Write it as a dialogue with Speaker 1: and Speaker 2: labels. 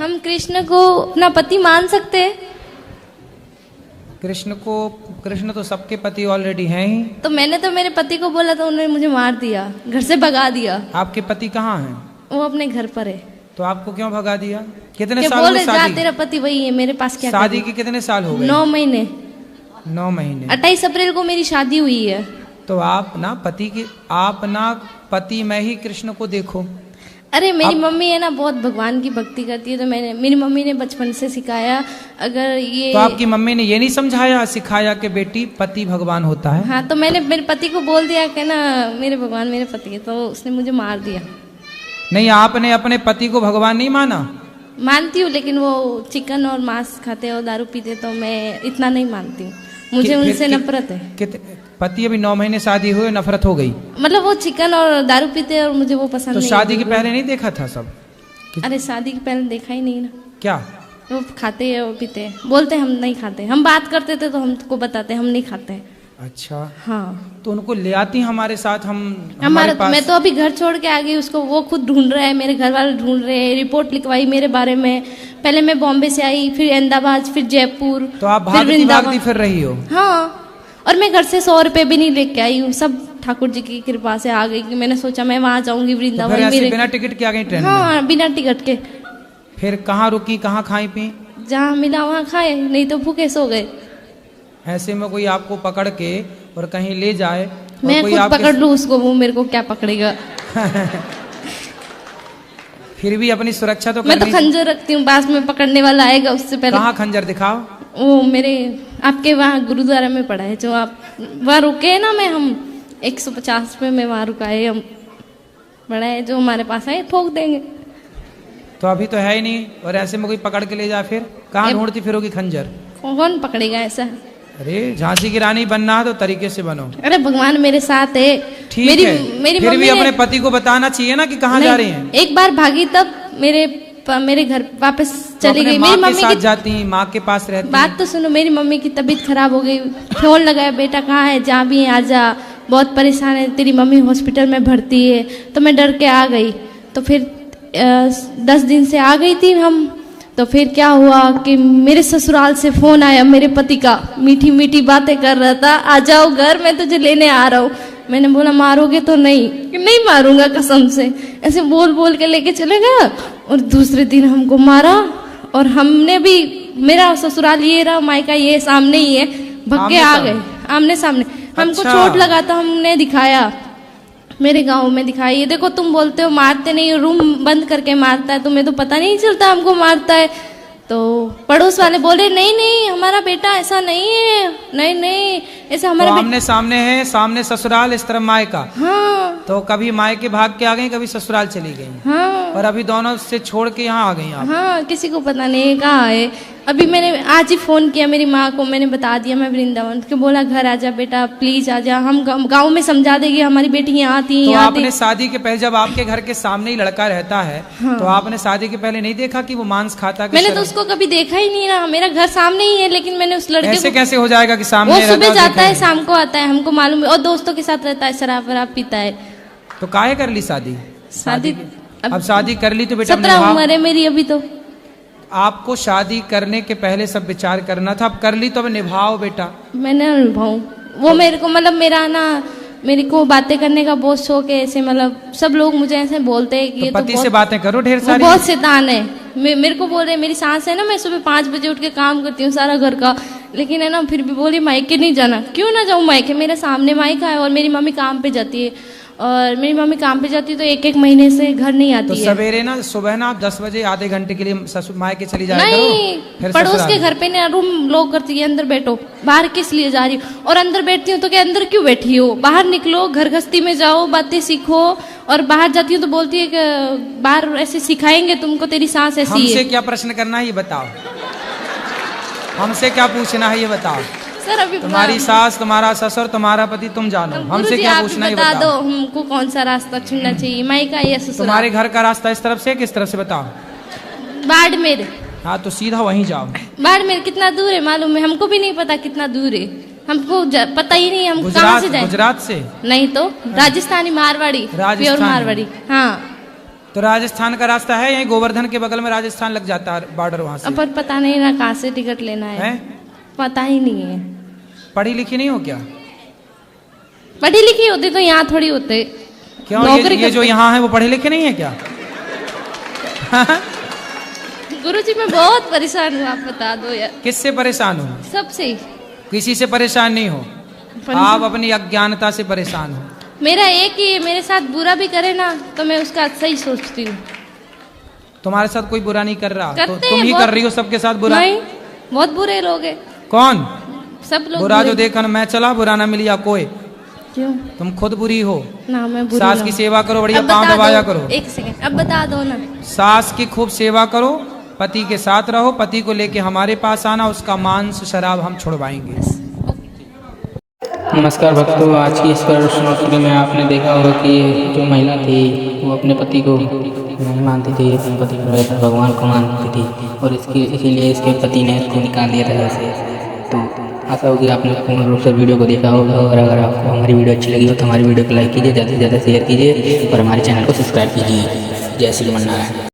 Speaker 1: हम कृष्ण को अपना पति मान सकते हैं?
Speaker 2: कृष्ण तो सबके पति ऑलरेडी हैं ही।
Speaker 1: तो मैंने तो मेरे पति को बोला तो उन्होंने मुझे मार दिया, घर से भगा दिया।
Speaker 2: आपके पति कहाँ हैं?
Speaker 1: वो अपने घर पर है।
Speaker 2: तो आपको क्यों भगा दिया? कितने
Speaker 1: क्या
Speaker 2: साल
Speaker 1: बोले
Speaker 2: हुए
Speaker 1: जा
Speaker 2: शादी?
Speaker 1: तेरा पति वही है, मेरे पास क्या
Speaker 2: शादी के कितने साल हो गए?
Speaker 1: 9 महीने।
Speaker 2: 9 महीने।
Speaker 1: 28 अप्रैल को मेरी शादी हुई है।
Speaker 2: तो आप ना पति में ही कृष्ण को देखो।
Speaker 1: अरे मेरी मम्मी है ना बहुत भगवान की भक्ति करती है, तो मेरी मम्मी ने बचपन से सिखाया। अगर ये
Speaker 2: तो आपकी मम्मी ने ये नहीं समझाया सिखाया कि बेटी पति भगवान होता है?
Speaker 1: हाँ, तो मैंने मेरे पति को बोल दिया कि ना मेरे भगवान मेरे पति है, तो उसने मुझे मार दिया।
Speaker 2: नहीं, आपने अपने पति को भगवान नहीं माना?
Speaker 1: मानती हूँ, लेकिन वो चिकन और मांस खाते और दारू पीते, तो मैं इतना नहीं मानती हूँ। मुझे उनसे नफरत है।
Speaker 2: पति अभी 9 महीने शादी हुए, नफरत हो गई?
Speaker 1: मतलब वो चिकन और दारू पीते और मुझे वो पसंद
Speaker 2: तो
Speaker 1: नहीं।
Speaker 2: शादी के पहले नहीं देखा था सब?
Speaker 1: अरे शादी के पहले देखा ही नहीं ना।
Speaker 2: क्या
Speaker 1: वो खाते हैं और पीते हैं, बोलते हम नहीं खाते। हम बात करते थे तो हमको बताते हम नहीं खाते।
Speaker 2: अच्छा,
Speaker 1: हाँ।
Speaker 2: तो उनको ले आती हमारे साथ,
Speaker 1: हमारे पास। मैं तो अभी घर छोड़ के आ गई उसको, वो खुद ढूंढ रहा है, मेरे घर वाले ढूंढ रहे हैं। रिपोर्ट लिखवाई मेरे बारे में। पहले मैं बॉम्बे से आई, फिर अहमदाबाद, फिर जयपुर।
Speaker 2: तो आप भागती फिर रही हो?
Speaker 1: हाँ, और मैं घर से 100 रुपए भी नहीं लेके आई हूँ, सब ठाकुर जी की कृपा से आ गई। कि मैंने सोचा मैं वहां जाऊंगी वृंदावन।
Speaker 2: तो फिर बिना टिकट के आ गई ट्रेन में?
Speaker 1: हाँ, बिना टिकट के।
Speaker 2: फिर कहाँ रुकी, कहाँ खाई पी?
Speaker 1: जहाँ मिला वहाँ खाए, नहीं तो भूखे सो गए।
Speaker 2: ऐसे में कोई आपको पकड़ के और कहीं ले जाए,
Speaker 1: मैं खुद पकड़ लूँ उसको, वो मेरे को क्या पकड़ेगा?
Speaker 2: फिर भी अपनी सुरक्षा तो
Speaker 1: मैं तो खंजर रखती हूँ, पास में पकड़ने वाला आएगा उससे पहले।
Speaker 2: कहाँ खंजर दिखाओ?
Speaker 1: वो मेरे आपके वहाँ गुरुद्वारा में पड़ा है, जो आप वहाँ रुके ना, हम 150 रुपये में वहाँ रुकाए हम, बड़ा है जो हमारे पास है, ठोक देंगे।
Speaker 2: तो अभी तो है ही नहीं, और ऐसे में कोई पकड़ के ले जाए फिर कहाँ ढूंढती फिरोगी खंजर?
Speaker 1: कौन पकड़ेगा ऐसा?
Speaker 2: अरे झांसी की रानी बनना है तो तरीके से बनो।
Speaker 1: अरे भगवान मेरे साथ है।
Speaker 2: ठीक है, मेरी फिर भी अपने पति को बताना चाहिए ना कि कहाँ जा रही हैं।
Speaker 1: एक बार भागी तब मेरे घर वापस चली गई। मेरी मम्मी
Speaker 2: साथ जाती, माँ के पास रहती।
Speaker 1: बात तो सुनो, मेरी मम्मी की तबीयत खराब हो गई, फोन लगाया, बेटा कहाँ है, जहाँ भी है आजा, बहुत परेशान है, तेरी मम्मी हॉस्पिटल में भर्ती है। तो मैं डर के आ गई। तो फिर 10 दिन से आ गई थी हम। तो फिर क्या हुआ कि मेरे ससुराल से फोन आया मेरे पति का, मीठी मीठी बातें कर रहा था, आ जाओ घर, मैं तुझे लेने आ रहा हूँ। मैंने बोला मारोगे तो? नहीं मारूंगा कसम से। ऐसे बोल बोल के लेके चले गया, और दूसरे दिन हमको मारा। और हमने भी, मेरा ससुराल ये रहा, मायका ये सामने ही है, भग के आ गए आमने सामने। हमको चोट लगा था, हमने दिखाया, मेरे गांव में दिखाई। ये देखो, तुम बोलते हो मारते नहीं, रूम बंद करके मारता है, तुम्हें तो पता नहीं चलता हमको मारता है। तो पड़ोस वाले बोले नहीं हमारा बेटा ऐसा नहीं है, नहीं ऐसा हमारा
Speaker 2: तो आमने सामने है, सामने ससुराल, इस तरफ मायका।
Speaker 1: हाँ।
Speaker 2: तो कभी मायके भाग के आ गई, कभी ससुराल चली गई।
Speaker 1: हाँ।
Speaker 2: और अभी दोनों से छोड़ के यहाँ आ गई आप?
Speaker 1: हाँ, किसी को पता नहीं कहाँ है। अभी मैंने आज ही फोन किया मेरी माँ को, मैंने बता दिया मैं वृंदावन के, बोला घर आजा बेटा प्लीज आजा, हम गाँव में समझा देगी हमारी बेटी यहाँ आती है।
Speaker 2: तो आपने शादी के पहले, जब आपके घर के सामने ही लड़का रहता है, हाँ, तो आपने शादी के पहले नहीं देखा कि वो मांस खाता?
Speaker 1: मैंने तो उसको कभी देखा ही नहीं ना, मेरा घर सामने ही है, लेकिन मैंने उस लड़के
Speaker 2: ऐसे कैसे हो जाएगा कि सामने?
Speaker 1: वो सुबह जाता है, शाम को आता है, हमको मालूम है, और दोस्तों के साथ रहता है, शराब वराब पीता है।
Speaker 2: तो काहे कर ली शादी? अब शादी कर ली तो बेटा
Speaker 1: 17 उम्र है मेरी अभी। तो
Speaker 2: आपको शादी करने के पहले सब विचार करना था, अब कर ली तो अब निभाओ बेटा।
Speaker 1: मैंने निभाऊं, वो मेरे को मतलब मेरे को बातें करने का बहुत शौक है। ऐसे मतलब सब लोग मुझे ऐसे बोलते हैं कि ये
Speaker 2: पति से बातें करो ढेर सारी।
Speaker 1: बहुत शैतान है। मेरे को बोल रहे, मेरी सास है ना, मैं सुबह 5 बजे उठ के काम करती हूँ सारा घर का, लेकिन है ना फिर भी बोली मायके नहीं जाना। क्यों ना जाऊँ मायके? मेरे सामने मायका है, और मेरी मम्मी काम पे जाती है, और मेरी मम्मी काम पे जाती है तो 1-1 महीने से घर नहीं आती है।
Speaker 2: तो सवेरे ना, सुबह ना आप 10 बजे आधे घंटे के लिए ससुर मायके चली जाया करो।
Speaker 1: नहीं, पड़ोस के घर पे ना रूम लॉक करती है, अंदर बैठो, बाहर किस लिए जा रही हो? और अंदर बैठती हूँ तो क्या अंदर क्यों बैठी हो? बाहर निकलो, घर गृहस्थी में जाओ, बातें सीखो। और बाहर जाती हूँ तो बोलती है कि बाहर ऐसे सिखाएंगे तुमको, तेरी सास ऐसी है।
Speaker 2: हमसे क्या प्रश्न करना है ये बताओ, हमसे क्या पूछना है ये बताओ।
Speaker 1: सर अभी
Speaker 2: तुम्हारी सास, तुम्हारा ससुर, तुम्हारा पति, तुम जानो, हमसे क्या पूछना है
Speaker 1: बता दो, हमको कौन सा रास्ता चुनना चाहिए, मायका या ससुराल?
Speaker 2: तुम्हारे घर का रास्ता इस तरफ से किस तरफ से बताओ?
Speaker 1: बाड़मेर।
Speaker 2: हाँ, तो सीधा वहीं जाओ।
Speaker 1: बाड़मेर कितना दूर है मालूम है? हमको भी नहीं पता कितना दूर है, हमको पता ही नहीं, हम कहाँ से जाए?
Speaker 2: गुजरात से?
Speaker 1: नहीं तो राजस्थानी, मारवाड़ी, प्योर मारवाड़ी। हाँ,
Speaker 2: तो राजस्थान का रास्ता है, यही गोवर्धन के बगल में राजस्थान लग जाता है बॉर्डर वहां से।
Speaker 1: पर पता नहीं ना कहाँ से टिकट लेना है, पता ही नहीं है।
Speaker 2: पढ़ी लिखी नहीं हो क्या?
Speaker 1: पढ़ी लिखी होती तो यहाँ थोड़ी होते।
Speaker 2: क्यों? ये जो यहाँ है वो पढ़े लिखे नहीं है क्या?
Speaker 1: गुरुजी मैं बहुत परेशान हूँ, आप बता दो यार।
Speaker 2: किससे परेशान हो?
Speaker 1: सबसे।
Speaker 2: किसी से परेशान नहीं हो, आप अपनी अज्ञानता से परेशान हो।
Speaker 1: मेरा एक ही, मेरे साथ बुरा भी करे ना तो मैं उसका अच्छा ही सोचती हूँ।
Speaker 2: तुम्हारे साथ कोई बुरा नहीं कर रहा, तो
Speaker 1: करते
Speaker 2: तुम
Speaker 1: हैं
Speaker 2: ही
Speaker 1: बहुत।
Speaker 2: कर रही हो सबके साथ बुरा।
Speaker 1: नहीं, बहुत बुरे लोग हैं।
Speaker 2: कौन?
Speaker 1: सब लोग
Speaker 2: बुरा
Speaker 1: बुरे।
Speaker 2: जो देखा मैं चला, बुरा ना मिलिया कोई।
Speaker 1: क्यों?
Speaker 2: तुम खुद बुरी हो।
Speaker 1: ना मैं बुरी
Speaker 2: सास
Speaker 1: ना
Speaker 2: की
Speaker 1: हूँ।
Speaker 2: सेवा करो, बढ़िया
Speaker 1: अब
Speaker 2: पाँव
Speaker 1: बता
Speaker 2: दबाया
Speaker 1: दो,
Speaker 2: करो।
Speaker 1: एक सेकंड, अब बता दो ना।
Speaker 2: सास की खूब सेवा करो, पति के साथ रहो, पति को लेके हमारे पास आना, उसका मांस शराब हम छुड़वाएंगे।
Speaker 3: नमस्कार भक्तों, आज की इस वीडियो में आपने देखा होगा कि जो महिला थी वो अपने पति को नहीं मानती थी, अपने पति को भगवान को मानती थी और इसीलिए इसके पति ने इसको निकाल दिया था जैसे। तो आशा होगी आपने पूर्ण रूप से वीडियो को देखा होगा और अगर आपको हमारी वीडियो अच्छी लगी हो तो हमारी वीडियो को लाइक कीजिए, ज़्यादा से ज़्यादा शेयर कीजिए और हमारे चैनल को सब्सक्राइब कीजिए। जय श्री मन्नारायण।